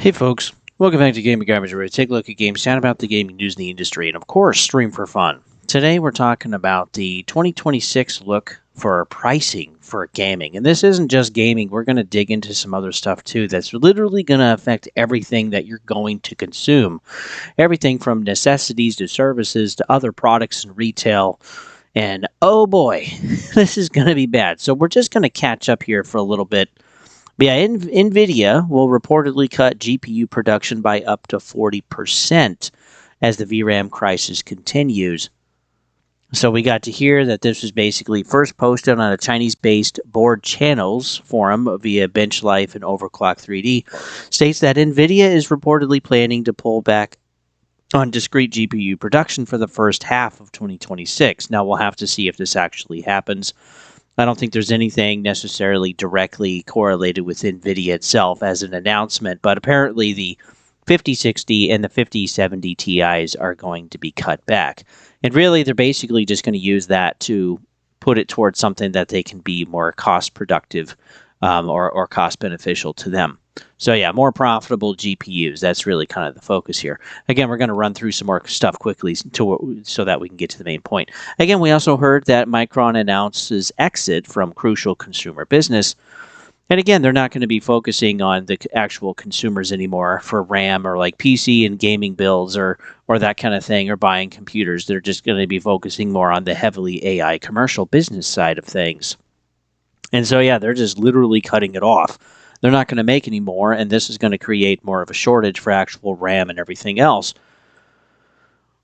Hey folks, welcome back to Gaming Garbage, where we take a look at games, chat about the gaming news in the industry, and of course, stream for fun. Today we're talking about the 2026 look for pricing for gaming. And this isn't just gaming, we're going to dig into some other stuff too that's literally going to affect everything that you're going to consume. Everything from necessities to services to other products and retail. And oh boy, this is going to be bad. So we're just going to catch up here for a little bit. But yeah, NVIDIA will reportedly cut GPU production by up to 40% as the VRAM crisis continues. So we got to hear that this was basically first posted on a Chinese-based board channels forum via BenchLife and Overclock 3D, states that NVIDIA is reportedly planning to pull back on discrete GPU production for the first half of 2026. Now we'll have to see if this actually happens. I don't think there's anything necessarily directly correlated with NVIDIA itself as an announcement, but apparently the 5060 and the 5070 Ti's are going to be cut back. And really, they're basically just going to use that to put it towards something that they can be more cost productive or cost beneficial to them. So yeah, more profitable GPUs. That's really kind of the focus here. Again, we're going to run through some more stuff quickly so that we can get to the main point. Again, we also heard that Micron announces exit from crucial consumer business. And again, they're not going to be focusing on the actual consumers anymore for RAM or like PC and gaming builds or that kind of thing, or buying computers. They're just going to be focusing more on the heavily AI commercial business side of things. And so yeah, they're just literally cutting it off. They're not going to make any more, and this is going to create more of a shortage for actual RAM and everything else.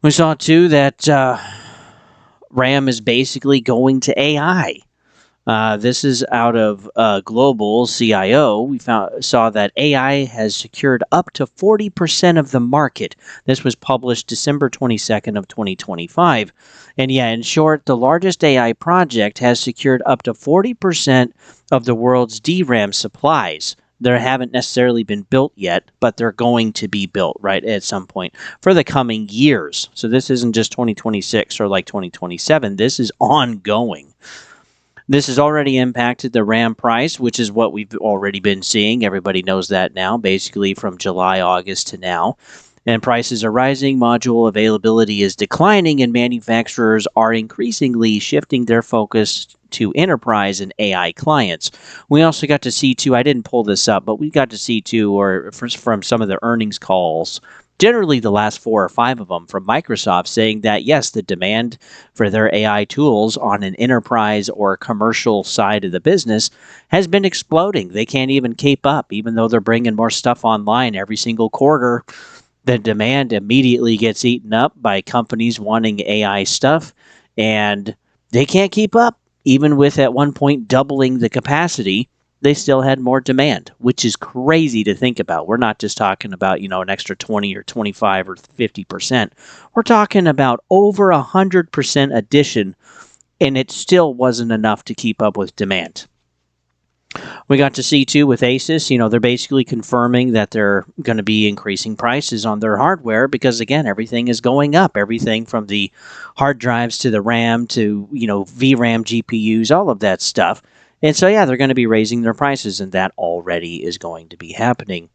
We saw, too, that RAM is basically going to AI. This is out of Global CIO. We saw that AI has secured up to 40% of the market. This was published December 22nd of 2025. And yeah, in short, the largest AI project has secured up to 40% of the world's DRAM supplies. They haven't necessarily been built yet, but they're going to be built, right, at some point for the coming years. So this isn't just 2026 or like 2027. This is ongoing. This has already impacted the RAM price, which is what we've already been seeing. Everybody knows that now, basically from July, August to now. And prices are rising, module availability is declining, and manufacturers are increasingly shifting their focus to enterprise and AI clients. We also got to see, too, I didn't pull this up, but we got to see, too, or from some of the earnings calls, generally the last 4 or 5 of them from Microsoft, saying that, yes, the demand for their AI tools on an enterprise or commercial side of the business has been exploding. They can't even keep up, even though they're bringing more stuff online every single quarter. The demand immediately gets eaten up by companies wanting AI stuff, and they can't keep up. Even with at one point doubling the capacity, they still had more demand, which is crazy to think about. We're not just talking about, an extra 20 or 25 or 50%. We're talking about over 100% addition, and it still wasn't enough to keep up with demand. We got to see, too, with Asus, they're basically confirming that they're going to be increasing prices on their hardware because, again, everything is going up. Everything from the hard drives to the RAM to, VRAM GPUs, all of that stuff. And so, yeah, they're going to be raising their prices, and that already is going to be happening.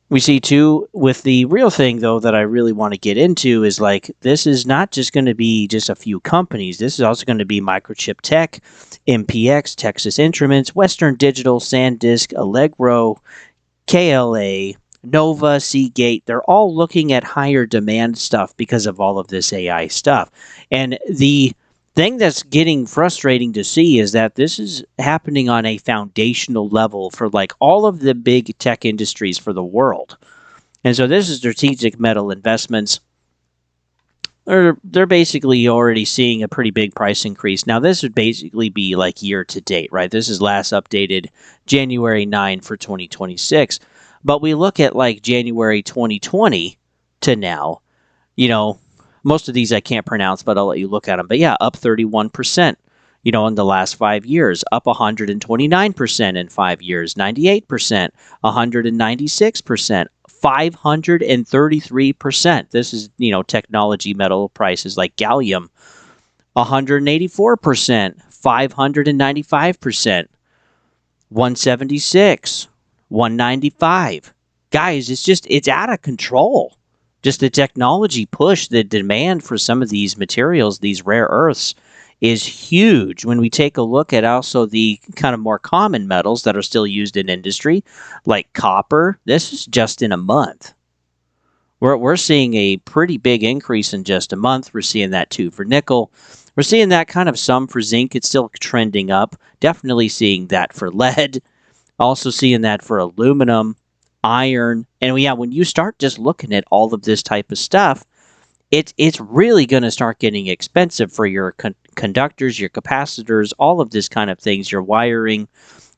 We see, too, with the real thing, though, that I really want to get into is, this is not just going to be just a few companies. This is also going to be Microchip Tech, MPX, Texas Instruments, Western Digital, SanDisk, Allegro, KLA, Nova, Seagate. They're all looking at higher demand stuff because of all of this AI stuff. And the thing that's getting frustrating to see is that this is happening on a foundational level for all of the big tech industries for the world. And so this is strategic metal investments. They're basically already seeing a pretty big price increase. Now, this would basically be year to date, right? This is last updated January 9 for 2026. But we look at January 2020 to now, most of these I can't pronounce, but I'll let you look at them. But yeah, up 31%, in the last 5 years, up 129% in 5 years, 98%, 196%, 533%. This is, technology metal prices like gallium, 184%, 595%, 176, 195, guys, it's out of control. Just the technology push, the demand for some of these materials, these rare earths, is huge. When we take a look at also the kind of more common metals that are still used in industry, like copper, this is just in a month. We're seeing a pretty big increase in just a month. We're seeing that too for nickel. We're seeing that kind of some for zinc. It's still trending up. Definitely seeing that for lead. Also seeing that for aluminum, iron. And yeah, when you start just looking at all of this type of stuff, it's really going to start getting expensive for your conductors, your capacitors, all of this kind of things, your wiring,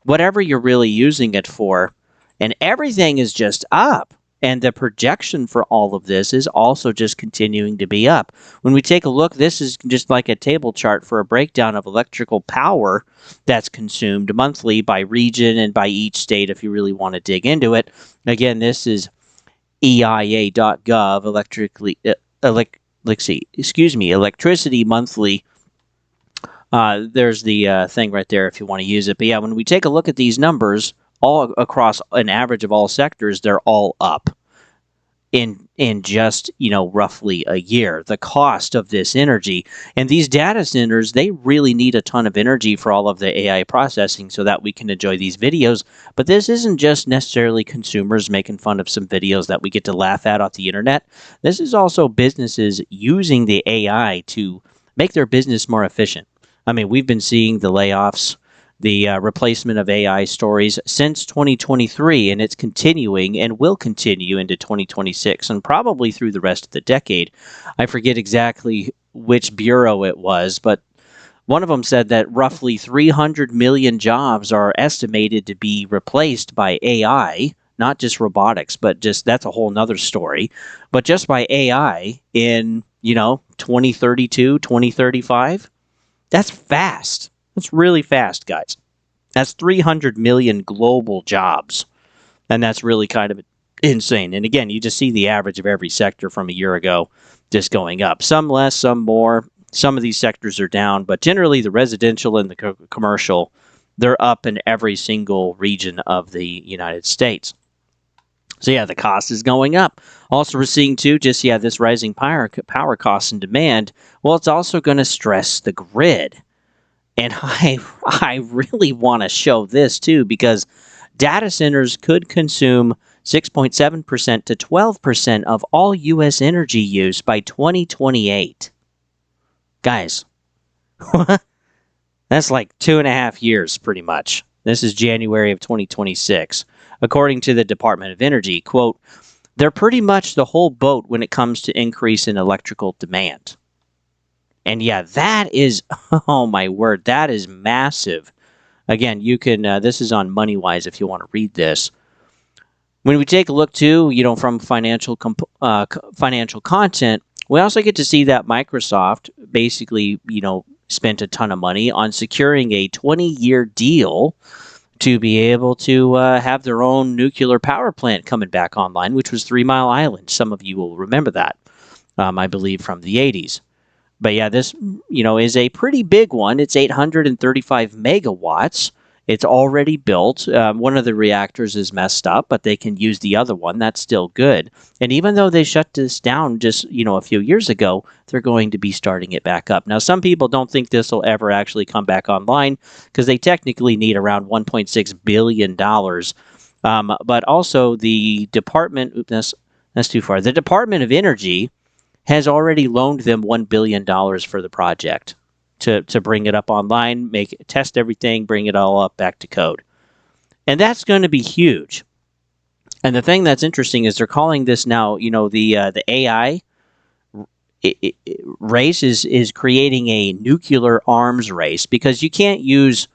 whatever you're really using it for. And everything is just up. And the projection for all of this is also just continuing to be up. When we take a look, this is just like a table chart for a breakdown of electrical power that's consumed monthly by region and by each state if you really want to dig into it. Again, this is EIA.gov, electricity monthly. There's the thing right there if you want to use it. But yeah, when we take a look at these numbers, all across an average of all sectors, they're all up in just, roughly a year. The cost of this energy, and these data centers, they really need a ton of energy for all of the AI processing so that we can enjoy these videos. But this isn't just necessarily consumers making fun of some videos that we get to laugh at off the internet. This is also businesses using the AI to make their business more efficient. I mean, we've been seeing the layoffs, the replacement of AI stories since 2023, and it's continuing and will continue into 2026 and probably through the rest of the decade. I forget exactly which bureau it was, but one of them said that roughly 300 million jobs are estimated to be replaced by AI, not just robotics, but just that's a whole nother story, but just by AI in, 2032, 2035. That's fast. That's really fast, guys. That's 300 million global jobs. And that's really kind of insane. And again, you just see the average of every sector from a year ago just going up. Some less, some more. Some of these sectors are down, but generally the residential and the commercial, they're up in every single region of the United States. So yeah, the cost is going up. Also, we're seeing too, this rising power costs and demand. Well, it's also going to stress the grid. And I really want to show this too, because data centers could consume 6.7% to 12% of all U.S. energy use by 2028. Guys, that's like 2.5 years pretty much. This is January of 2026. According to the Department of Energy, quote, they're pretty much the whole boat when it comes to increase in electrical demand. And yeah, that is, oh my word, that is massive. Again, you can, this is on MoneyWise if you want to read this. When we take a look too, from financial content, we also get to see that Microsoft basically, spent a ton of money on securing a 20-year deal to be able to have their own nuclear power plant coming back online, which was 3 Mile Island. Some of you will remember that, I believe, from the 80s. But yeah, this, is a pretty big one. It's 835 megawatts. It's already built. One of the reactors is messed up, but they can use the other one. That's still good. And even though they shut this down just, a few years ago, they're going to be starting it back up. Now, some people don't think this will ever actually come back online because they technically need around $1.6 billion. But also the Department, that's too far. The Department of Energy has already loaned them $1 billion for the project to bring it up online, test everything, bring it all up back to code. And that's going to be huge. And the thing that's interesting is they're calling this now, the AI race is creating a nuclear arms race, because you can't use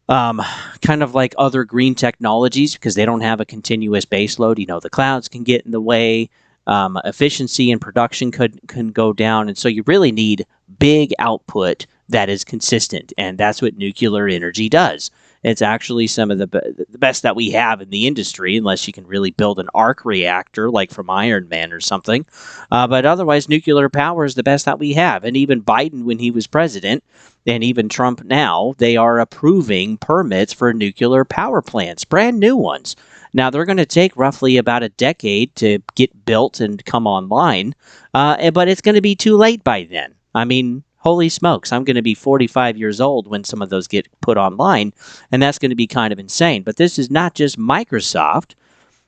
kind of like other green technologies because they don't have a continuous base load. The clouds can get in the way. Efficiency and production can go down, and so you really need big output that is consistent, and that's what nuclear energy does. It's actually some of the best that we have in the industry, unless you can really build an arc reactor like from Iron Man or something. But otherwise, nuclear power is the best that we have. And even Biden, when he was president, and even Trump now, they are approving permits for nuclear power plants, brand new ones. Now, they're going to take roughly about a decade to get built and come online, but it's going to be too late by then. I mean, holy smokes, I'm going to be 45 years old when some of those get put online, and that's going to be kind of insane. But this is not just Microsoft.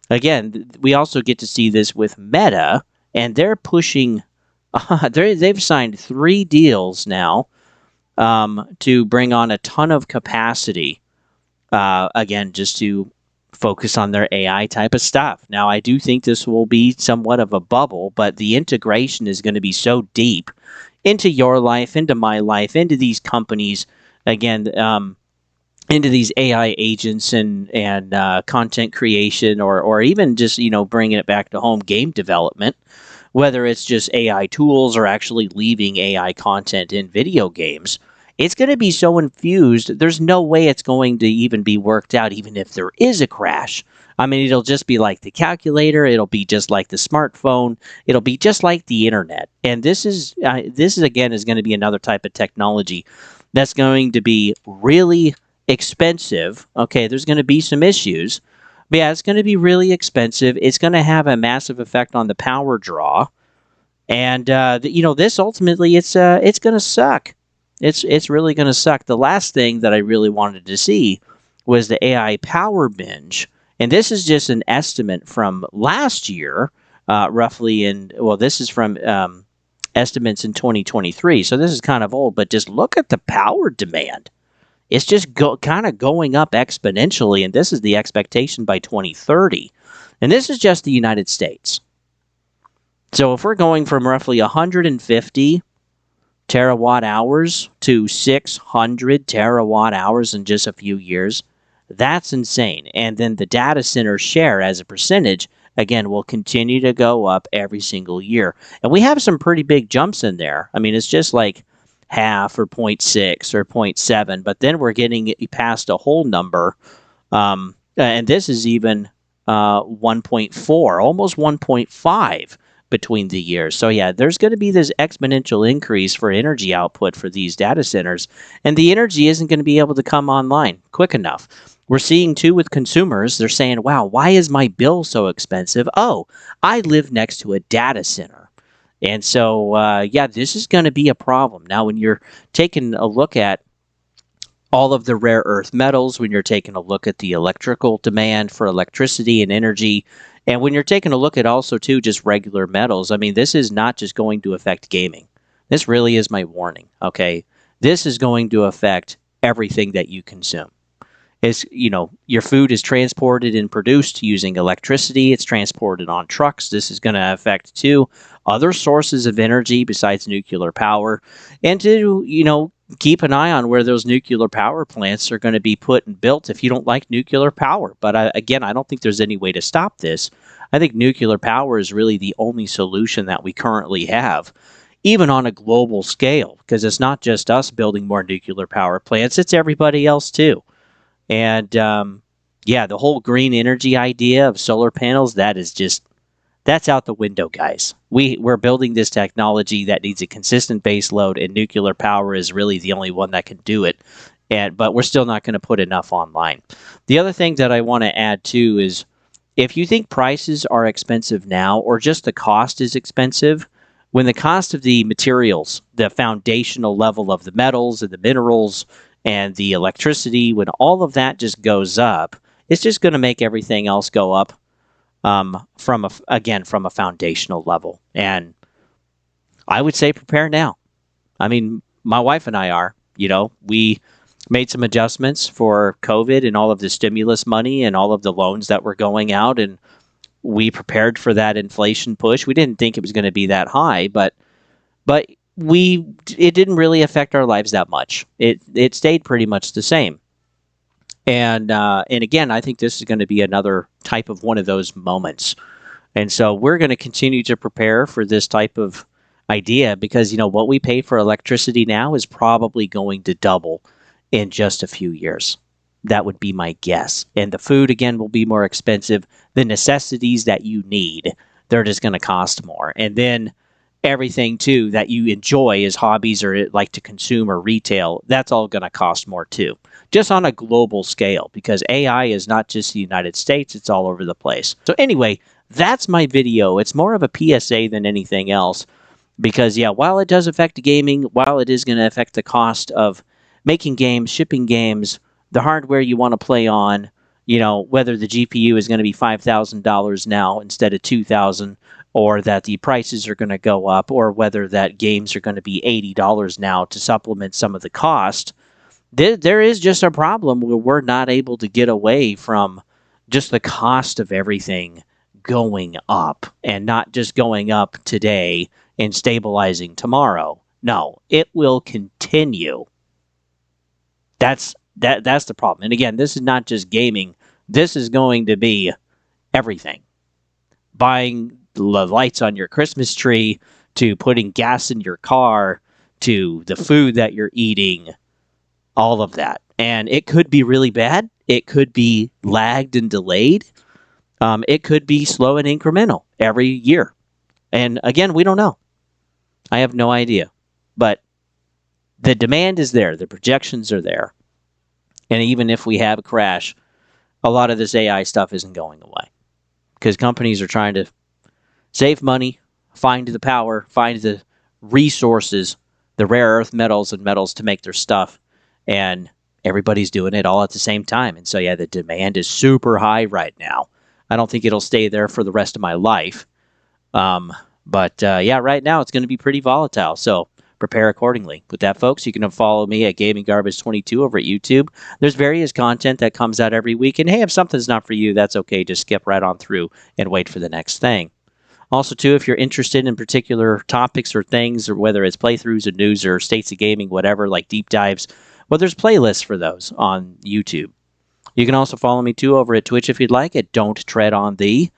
Again, we also get to see this with Meta, and they're pushing, they've signed 3 deals now to bring on a ton of capacity, again, just to focus on their AI type of stuff. Now, I do think this will be somewhat of a bubble, but the integration is going to be so deep into your life, into my life, into these companies, again, into these AI agents and content creation, or even just, bringing it back to home, game development, whether it's just AI tools or actually leaving AI content in video games. It's going to be so infused, there's no way it's going to even be worked out, even if there is a crash. I mean, it'll just be like the calculator. It'll be just like the smartphone. It'll be just like the internet. And this is again, is going to be another type of technology that's going to be really expensive. Okay, there's going to be some issues. But yeah, it's going to be really expensive. It's going to have a massive effect on the power draw. And, this ultimately, it's going to suck. It's really going to suck. The last thing that I really wanted to see was the AI power binge, and this is just an estimate from last year, roughly. This is from estimates in 2023, so this is kind of old. But just look at the power demand; it's just kind of going up exponentially, and this is the expectation by 2030, and this is just the United States. So if we're going from roughly 150 terawatt hours to 600 terawatt hours in just a few years, that's insane. And then the data center share as a percentage, again, will continue to go up every single year. And we have some pretty big jumps in there. I mean, it's just like half or 0.6 or 0.7, but then we're getting past a whole number. And this is even 1.4, almost 1.5. Between the years. So yeah, there's going to be this exponential increase for energy output for these data centers, and the energy isn't going to be able to come online quick enough. We're seeing too with consumers, they're saying, wow, why is my bill so expensive? Oh, I live next to a data center. And so, this is going to be a problem. Now, when you're taking a look at all of the rare earth metals, when you're taking a look at the electrical demand for electricity and energy, and when you're taking a look at also, too, just regular metals, I mean, this is not just going to affect gaming. This really is my warning, okay? This is going to affect everything that you consume. Your food is transported and produced using electricity. It's transported on trucks. This is going to affect, too, other sources of energy besides nuclear power. And to, keep an eye on where those nuclear power plants are going to be put and built if you don't like nuclear power. But I don't think there's any way to stop this. I think nuclear power is really the only solution that we currently have, even on a global scale, because it's not just us building more nuclear power plants, it's everybody else too. And the whole green energy idea of solar panels, that's out the window, guys. We're building this technology that needs a consistent base load, and nuclear power is really the only one that can do it. But we're still not going to put enough online. The other thing that I want to add too is, if you think prices are expensive now, or just the cost is expensive, when the cost of the materials, the foundational level of the metals and the minerals and the electricity, when all of that just goes up, it's just going to make everything else go up. From a foundational level. And I would say prepare now. I mean, my wife and I are, we made some adjustments for COVID and all of the stimulus money and all of the loans that were going out, and we prepared for that inflation push. We didn't think it was going to be that high, but it didn't really affect our lives that much. It stayed pretty much the same. And again, I think this is going to be another type of one of those moments. And so we're going to continue to prepare for this type of idea, because, what we pay for electricity now is probably going to double in just a few years. That would be my guess. And the food, again, will be more expensive. The necessities that you need, they're just going to cost more. And then everything, too, that you enjoy as hobbies or like to consume or retail, that's all going to cost more, too. Just on a global scale, because AI is not just the United States, it's all over the place. So anyway, that's my video. It's more of a PSA than anything else. Because, yeah, while it does affect gaming, while it is going to affect the cost of making games, shipping games, the hardware you want to play on, whether the GPU is going to be $5,000 now instead of $2,000, or that the prices are going to go up, or whether that games are going to be $80 now to supplement some of the cost, there is just a problem where we're not able to get away from just the cost of everything going up, and not just going up today and stabilizing tomorrow. No, it will continue. That's the problem. And again, this is not just gaming. This is going to be everything. Buying the lights on your Christmas tree, to putting gas in your car, to the food that you're eating, all of that. And it could be really bad. It could be lagged and delayed. It could be slow and incremental every year. And again, we don't know. I have no idea. But the demand is there. The projections are there. And even if we have a crash, a lot of this AI stuff isn't going away. Because companies are trying to save money, find the power, find the resources, the rare earth metals and metals to make their stuff. And everybody's doing it all at the same time. And so, yeah, the demand is super high right now. I don't think it'll stay there for the rest of my life. But right now it's going to be pretty volatile. So prepare accordingly. With that, folks, you can follow me at Gaming Garbage 22 over at YouTube. There's various content that comes out every week. And hey, if something's not for you, that's okay. Just skip right on through and wait for the next thing. Also, too, if you're interested in particular topics or things, or whether it's playthroughs or news or states of gaming, whatever, like deep dives, well, there's playlists for those on YouTube. You can also follow me, too, over at Twitch if you'd like at Don't Tread on Thee.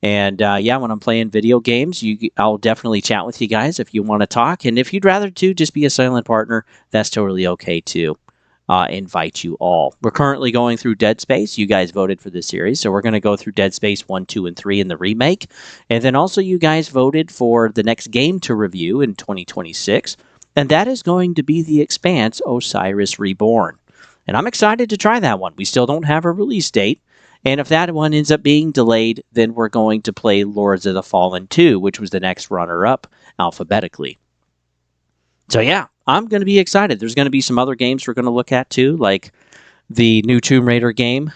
And, when I'm playing video games, I'll definitely chat with you guys if you want to talk. And if you'd rather, too, just be a silent partner, that's totally okay, too. Invite you all. We're currently going through Dead Space. You guys voted for this series, so we're going to go through Dead Space 1, 2, and 3 in the remake. And then also you guys voted for the next game to review in 2026, and that is going to be The Expanse: Osiris Reborn. And I'm excited to try that one. We still don't have a release date. And if that one ends up being delayed, then we're going to play Lords of the Fallen 2, which was the next runner-up alphabetically. So yeah, I'm going to be excited. There's going to be some other games we're going to look at too, like the new Tomb Raider game,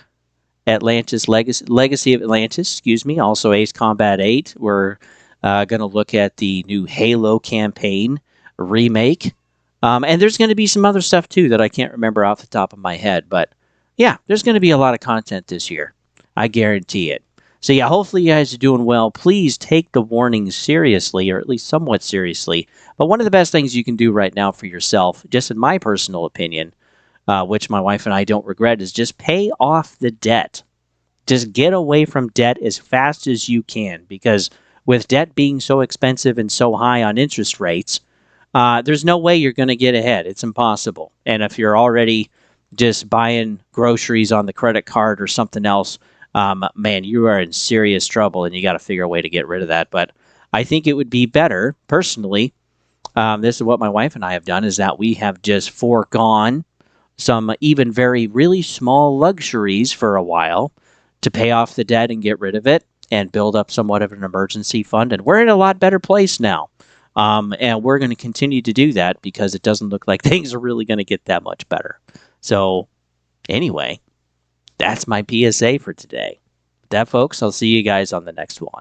Legacy of Atlantis, also Ace Combat 8. We're going to look at the new Halo campaign remake. And there's going to be some other stuff too that I can't remember off the top of my head. But yeah, there's going to be a lot of content this year. I guarantee it. So yeah, hopefully you guys are doing well. Please take the warnings seriously, or at least somewhat seriously. But one of the best things you can do right now for yourself, just in my personal opinion, which my wife and I don't regret, is just pay off the debt. Just get away from debt as fast as you can, because with debt being so expensive and so high on interest rates, there's no way you're going to get ahead. It's impossible. And if you're already just buying groceries on the credit card or something else, man, you are in serious trouble, and you got to figure a way to get rid of that. But I think it would be better, personally, this is what my wife and I have done, is that we have just foregone some even really small luxuries for a while to pay off the debt and get rid of it and build up somewhat of an emergency fund. And we're in a lot better place now. And we're going to continue to do that because it doesn't look like things are really going to get that much better. So anyway, that's my PSA for today. With that, folks, I'll see you guys on the next one.